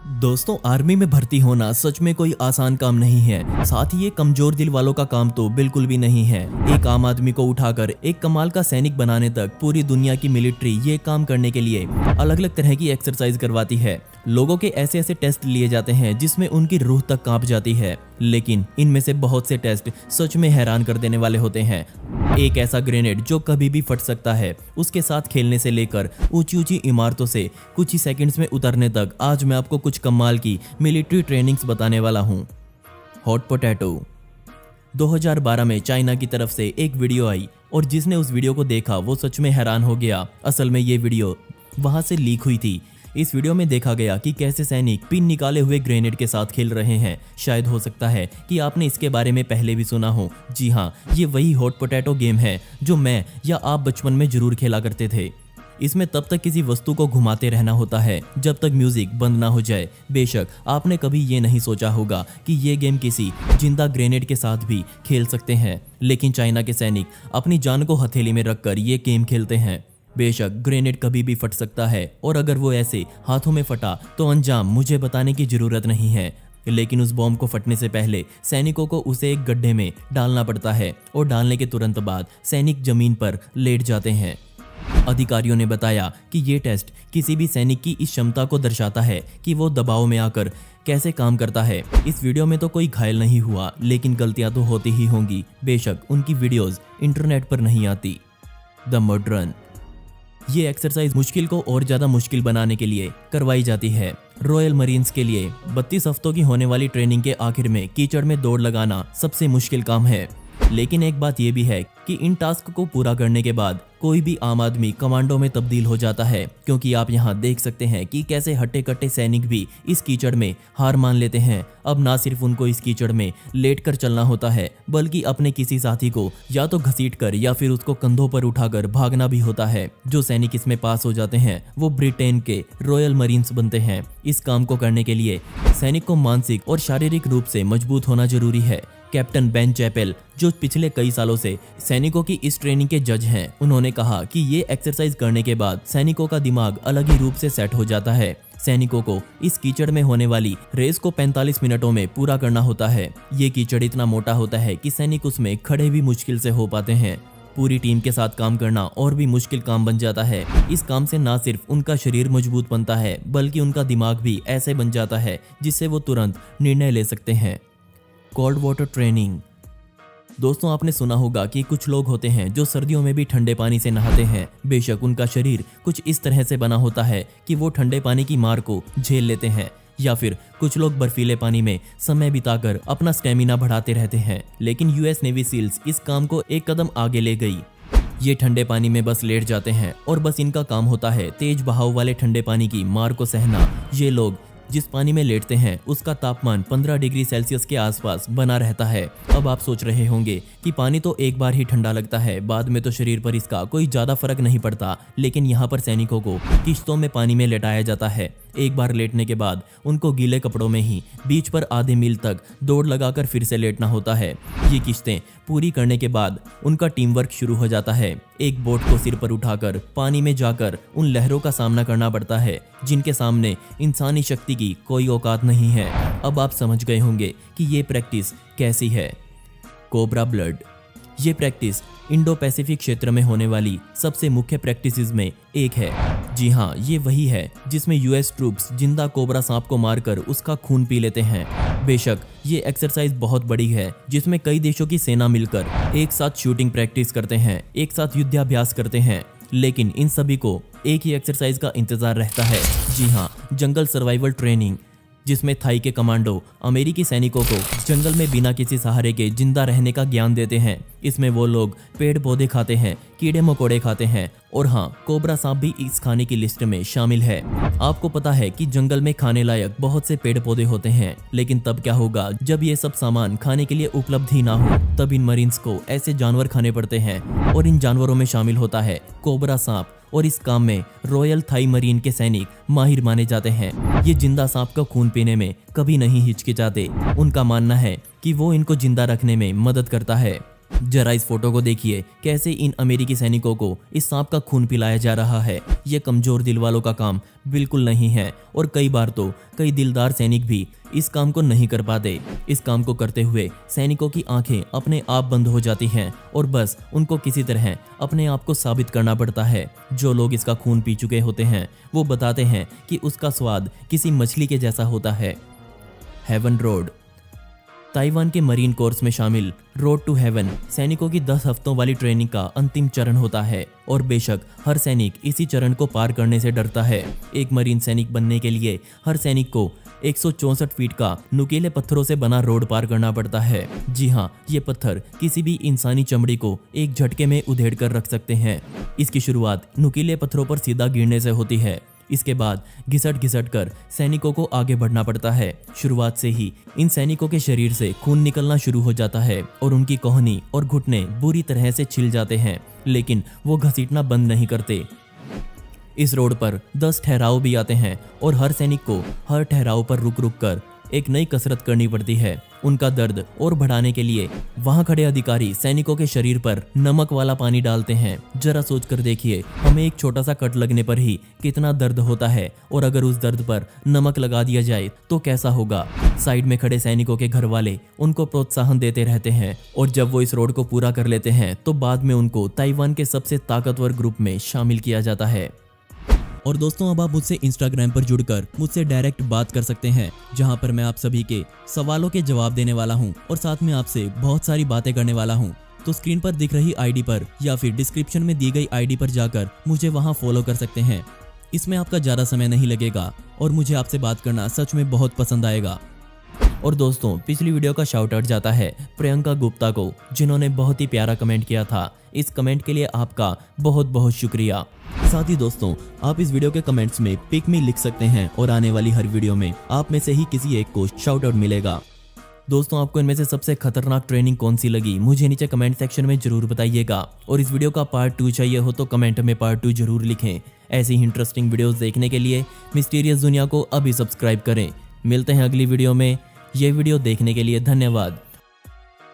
दोस्तों, आर्मी में भर्ती होना सच में कोई आसान काम नहीं है। साथ ही ये कमजोर दिल वालों का काम तो बिल्कुल भी नहीं है। एक आम आदमी को उठाकर एक कमाल का सैनिक बनाने तक पूरी दुनिया की मिलिट्री ये काम करने के लिए अलग अलग तरह की एक्सरसाइज करवाती है। लोगों के ऐसे ऐसे टेस्ट लिए जाते हैं जिसमें उनकी रूह तक कांप जाती है, लेकिन इनमें से बहुत से टेस्ट सच में हैरान कर देने वाले होते हैं। एक ऐसा ग्रेनेड जो कभी भी फट सकता है, उसके साथ खेलने से लेकर ऊंची ऊंची इमारतों से कुछ ही सेकंड्स में उतरने तक, आज मैं आपको कुछ कमाल की मिलिट्री ट्रेनिंग्स बताने वाला हूं। Hot potato. 2012 में चाइना की तरफ से एक वीडियो आई और जिसने उस वीडियो को देखा वो सच में हैरान हो गया। असल में ये वीडियो वहां से लीक हुई थी। इस वीडियो में देखा गया कि कैसे सैनिक पिन निकाले हुए ग्रेनेड के साथ खेल रहे हैं। शायद हो सकता है कि आपने इसके बारे में पहले भी सुना हो। जी हाँ, ये वही हॉट पोटैटो गेम है जो मैं या आप बचपन में जरूर खेला करते थे। इसमें तब तक किसी वस्तु को घुमाते रहना होता है जब तक म्यूजिक बंद ना हो जाए। बेशक आपने कभी ये नहीं सोचा होगा कि ये गेम किसी जिंदा ग्रेनेड के साथ भी खेल सकते हैं, लेकिन चाइना के सैनिक अपनी जान को हथेली में रखकर ये गेम खेलते हैं। बेशक ग्रेनेड कभी भी फट सकता है और अगर वो ऐसे हाथों में फटा तो अंजाम मुझे बताने की जरूरत नहीं है, लेकिन उस बॉम्ब को फटने से पहले सैनिकों को उसे एक गड्ढे में डालना पड़ता है और डालने के तुरंत बाद सैनिक जमीन पर लेट जाते हैं। अधिकारियों ने बताया कि ये टेस्ट किसी भी सैनिक की इस क्षमता को दर्शाता है कि वो दबाव में आकर कैसे काम करता है। इस वीडियो में तो कोई घायल नहीं हुआ, लेकिन गलतियां तो होती ही होंगी। बेशक उनकी वीडियोस इंटरनेट पर नहीं आती। The mud run. ये एक्सरसाइज मुश्किल को और ज्यादा मुश्किल बनाने के लिए करवाई जाती है। रॉयल मरीन्स के लिए 32 हफ्तों की होने वाली ट्रेनिंग के आखिर में कीचड़ में दौड़ लगाना सबसे मुश्किल काम है। लेकिन एक बात यह भी है कि इन टास्क को पूरा करने के बाद कोई भी आम आदमी कमांडो में तब्दील हो जाता है, क्योंकि आप यहाँ देख सकते हैं कि कैसे हट्टे कट्टे सैनिक भी इस कीचड़ में हार मान लेते हैं। अब ना सिर्फ उनको इस कीचड़ में लेटकर चलना होता है, बल्कि अपने किसी साथी को या तो घसीटकर या फिर उसको कंधों पर उठाकर भागना भी होता है। जो सैनिक इसमें पास हो जाते हैं वो ब्रिटेन के रॉयल मरीन्स बनते हैं। इस काम को करने के लिए सैनिक को मानसिक और शारीरिक रूप से मजबूत होना जरूरी है। कैप्टन बेन चैपेल, जो पिछले कई सालों से सैनिकों की इस ट्रेनिंग के जज हैं, उन्होंने कहा कि ये एक्सरसाइज करने के बाद सैनिकों का दिमाग अलग ही रूप से सेट हो जाता है। सैनिकों को इस कीचड़ में होने वाली रेस को 45 मिनटों में पूरा करना होता है। ये कीचड़ इतना मोटा होता है कि सैनिक उसमें खड़े भी मुश्किल से हो पाते हैं। पूरी टीम के साथ काम करना और भी मुश्किल काम बन जाता है। इस काम से ना सिर्फ उनका शरीर मजबूत बनता है, बल्कि उनका दिमाग भी ऐसे बन जाता है जिससे वो तुरंत निर्णय ले सकते हैं। Cold water training. दोस्तों, आपने सुना होगा कि कुछ लोग होते हैं जो सर्दियों में भी ठंडे पानी से नहाते हैं। बेशक उनका शरीर कुछ इस तरह से बना होता है कि वो ठंडे पानी की मार को झेल लेते हैं, या फिर कुछ लोग बर्फीले पानी में समय बिताकर अपना स्टेमिना बढ़ाते रहते हैं। लेकिन यूएस नेवी सील्स इस काम को एक कदम आगे ले गई। ये ठंडे पानी में बस लेट जाते हैं और बस इनका काम होता है तेज बहाव वाले ठंडे पानी की मार को सहना। ये लोग जिस पानी में लेटते हैं उसका तापमान 15 डिग्री सेल्सियस के आसपास बना रहता है। अब आप सोच रहे होंगे कि पानी तो एक बार ही ठंडा लगता है, बाद में तो शरीर पर इसका कोई ज्यादा फर्क नहीं पड़ता। लेकिन यहाँ पर सैनिकों को किश्तों में पानी में लेटाया जाता है। एक बार लेटने के बाद उनको गीले कपड़ों में ही बीच पर आधे मील तक दौड़ लगाकर फिर से लेटना होता है। ये किश्तें पूरी करने के बाद उनका टीम वर्क शुरू हो जाता है। एक बोट को सिर पर उठाकर पानी में जाकर उन लहरों का सामना करना पड़ता है जिनके सामने इंसानी शक्ति की कोई औकात नहीं है। अब आप समझ गए होंगे कि ये प्रैक्टिस कैसी है। Cobra blood. ये प्रैक्टिस इंडो पैसिफिक क्षेत्र में होने वाली सबसे मुख्य प्रैक्टिसेस में एक है। जी हाँ, ये वही है जिसमें यूएस ट्रूप्स जिंदा कोबरा सांप को मारकर उसका खून पी लेते हैं। बेशक ये एक्सरसाइज बहुत बड़ी है, जिसमें कई देशों की सेना मिलकर एक साथ शूटिंग प्रैक्टिस करते हैं, एक साथ युद्धाभ्यास करते हैं। लेकिन इन सभी को एक ही एक्सरसाइज का इंतजार रहता है। जी हाँ, जंगल सर्वाइवल ट्रेनिंग, जिसमें थाई के कमांडो अमेरिकी सैनिकों को जंगल में बिना किसी सहारे के जिंदा रहने का ज्ञान देते हैं। इसमें वो लोग पेड़ पौधे खाते हैं, कीड़े मकोड़े खाते हैं, और हाँ, कोबरा सांप भी इस खाने की लिस्ट में शामिल है। आपको पता है कि जंगल में खाने लायक बहुत से पेड़ पौधे होते हैं, लेकिन तब क्या होगा जब ये सब सामान खाने के लिए उपलब्ध ही ना हो? तब इन मरीन्स को ऐसे जानवर खाने पड़ते हैं, और इन जानवरों में शामिल होता है कोबरा सांप। और इस काम में रॉयल थाई मरीन के सैनिक माहिर माने जाते हैं। ये जिंदा सांप का खून पीने में कभी नहीं हिचकिचाते। उनका मानना है कि वो इनको जिंदा रखने में मदद करता है। जरा इस फोटो को देखिए, कैसे इन अमेरिकी सैनिकों को इस सांप का खून पिलाया जा रहा है। ये कमजोर दिल वालों का काम बिल्कुल नहीं है और कई बार तो कई दिलदार सैनिक भी इस काम को नहीं कर पाते। इस काम को करते हुए सैनिकों की आंखें अपने आप बंद हो जाती हैं और बस उनको किसी तरह अपने आप को साबित करना पड़ता है। जो लोग इसका खून पी चुके होते हैं वो बताते हैं कि उसका स्वाद किसी मछली के जैसा होता है। Heaven road. ताइवान के मरीन कोर्स में शामिल रोड टू हेवन सैनिकों की 10 हफ्तों वाली ट्रेनिंग का अंतिम चरण होता है और बेशक हर सैनिक इसी चरण को पार करने से डरता है। एक मरीन सैनिक बनने के लिए हर सैनिक को 164 फीट का नुकीले पत्थरों से बना रोड पार करना पड़ता है। जी हाँ, ये पत्थर किसी भी इंसानी चमड़ी को एक झटके में उधेड़ कर रख सकते हैं। इसकी शुरुआत नुकीले पत्थरों पर सीधा गिरने से होती है। इसके बाद घिसट घिसट कर सैनिकों को आगे बढ़ना पड़ता है। शुरुआत से ही इन सैनिकों के शरीर से खून निकलना शुरू हो जाता है और उनकी कोहनी और घुटने बुरी तरह से छिल जाते हैं, लेकिन वो घसीटना बंद नहीं करते। इस रोड पर 10 ठहराव भी आते हैं और हर सैनिक को हर ठहराव पर रुक रुक कर एक नई कसरत करनी पड़ती है। उनका दर्द और बढ़ाने के लिए वहां खड़े अधिकारी सैनिकों के शरीर पर नमक वाला पानी डालते हैं। जरा सोच कर देखिए, हमें एक छोटा सा कट लगने पर ही कितना दर्द होता है और अगर उस दर्द पर नमक लगा दिया जाए तो कैसा होगा। साइड में खड़े सैनिकों के घर वाले उनको प्रोत्साहन देते रहते हैं और जब वो इस रोड को पूरा कर लेते हैं तो बाद में उनको ताइवान के सबसे ताकतवर ग्रुप में शामिल किया जाता है। और दोस्तों, अब आप मुझसे इंस्टाग्राम पर जुड़कर मुझसे डायरेक्ट बात कर सकते हैं, जहां पर मैं आप सभी के सवालों के जवाब देने वाला हूं और साथ में आपसे बहुत सारी बातें करने वाला हूं। तो स्क्रीन पर दिख रही आईडी पर या फिर डिस्क्रिप्शन में दी गई आईडी पर जाकर मुझे वहां फॉलो कर सकते हैं। इसमें आपका ज़्यादा समय नहीं लगेगा और मुझे आपसे बात करना सच में बहुत पसंद आएगा। और दोस्तों, पिछली वीडियो का शाउट आउट जाता है प्रियंका गुप्ता को, जिन्होंने बहुत ही प्यारा कमेंट किया था। इस कमेंट के लिए आपका बहुत बहुत शुक्रिया। साथ ही दोस्तों, आप इस वीडियो के कमेंट्स में पिक मी लिख सकते हैं और आने वाली हर वीडियो में आप में से ही किसी एक को शाउट आउट मिलेगा। दोस्तों, आपको इनमें से सबसे खतरनाक ट्रेनिंग कौन सी लगी मुझे नीचे कमेंट सेक्शन में जरूर बताइएगा और इस वीडियो का पार्ट 2 चाहिए हो तो कमेंट में पार्ट 2 जरूर लिखें। ऐसी ही इंटरेस्टिंग वीडियोस देखने के लिए मिस्टीरियस दुनिया को अभी सब्सक्राइब करें। मिलते हैं अगली वीडियो में। ये वीडियो देखने के लिए धन्यवाद।